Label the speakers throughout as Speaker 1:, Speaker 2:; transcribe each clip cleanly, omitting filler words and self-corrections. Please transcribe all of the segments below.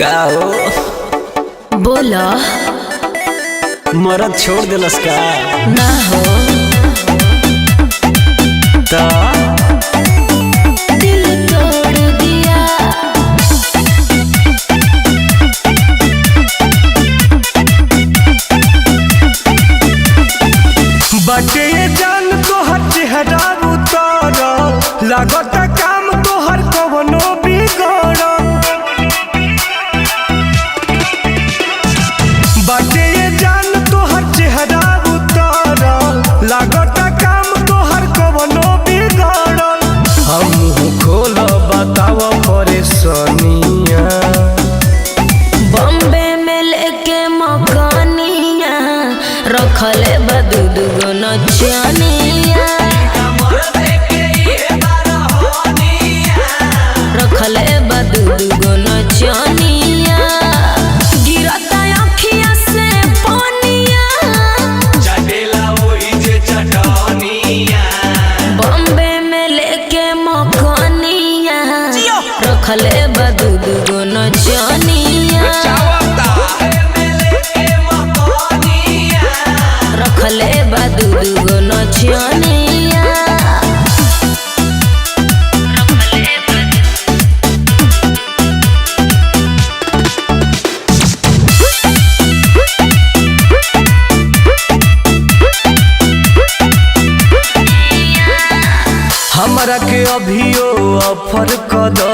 Speaker 1: का हो
Speaker 2: बोला
Speaker 1: मरद छोड़ दिलस का
Speaker 2: ना हो
Speaker 1: ता
Speaker 2: दिल तोड़ दिया।
Speaker 3: बाटे ये जान तोहर चेहरा उतर लागत काम तोहर कवनो बिगड़। बाटे ये जान तोहर चेहरा उतर लागत काम तोहर कवनो बिगड़। हम खोल बताव परेशानिया
Speaker 2: बॉम्बे में लेके मकानिया रखले बदू दुगो नचनिया रखले बदू दुगो नचनिया गिरता अखिया से पानिया बॉम्बे में लेके मकानिया रखले बदू दुगो नचनिया रखले बदू दुगो नचनिया।
Speaker 3: हमरा के अभियो ऑफर क दो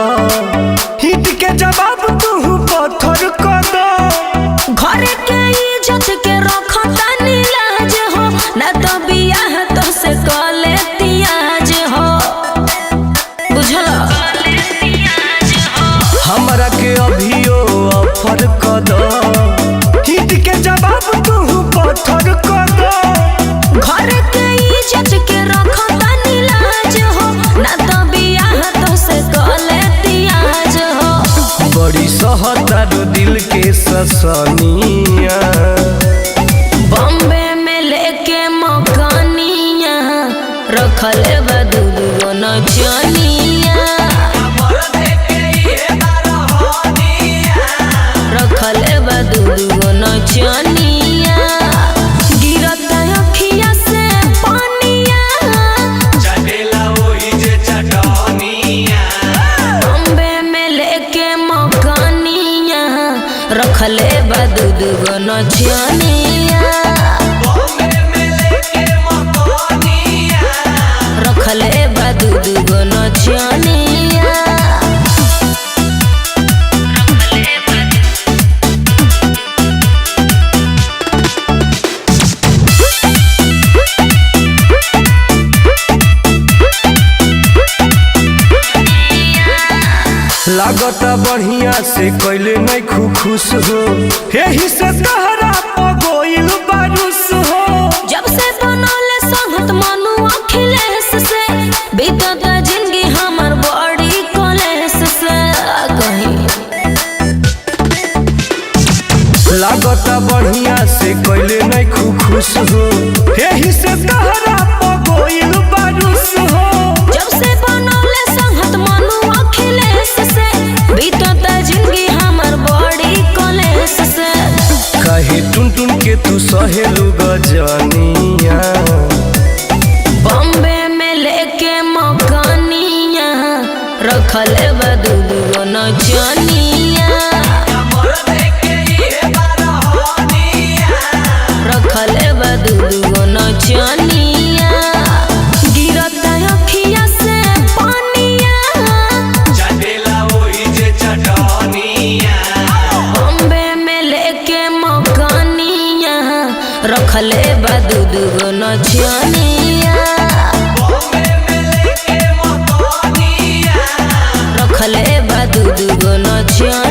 Speaker 3: हिट के जवाब तू पत्थर क दो।
Speaker 2: घर के इज्जत के रखता नीलाज हो ना तो बियाह तो से कले तियाज हो बुझल।
Speaker 3: हमरा के अभियो ऑफर क दो हिट के जवाब तू पत्थर क दो।
Speaker 2: घर के इज्जत के रखता नीलाज हो ना तो बियाह तो से कले तियाज हो।
Speaker 3: बड़ी सहतारो दिल के ससनिया
Speaker 2: बॉम्बे में लेके मकानिया रखले बदू दुगो नचनिया रखले बदू दुगो नचनिया गिरता अखिया से पानिया बॉम्बे में लेके मकानिया रखले बदू दुगो नचनिया रखले बदू दुगो नचनिया।
Speaker 3: लागत बढ़िया से कैले नहीं खुश हो यही से तहरा पगोइल बारुस हो।
Speaker 2: जब से बनौले संगत मनु अखिलेश से बीतत जिंदगी हमर बड़ी कलेश से कहीं
Speaker 3: लागत बढ़िया से कैले नहीं खुश हो यही से तहरा पगोइल बारुस हो।
Speaker 2: जब से बनौले संगत मनु अखिलेश से बीतत जिंदगी हमर बड़ी कलेश से
Speaker 3: कहे टुन टुन के तू सहेलू गजनिया
Speaker 2: बॉम्बे में लेके मकानिया रखले बदू दुगो नचनिया रखले बदू दुगो नचनिया गिरता अखिया से पानिया बॉम्बे में लेके मकानिया रखले बदू दुगो नचनिया रखले बदू दुगो नचनिया।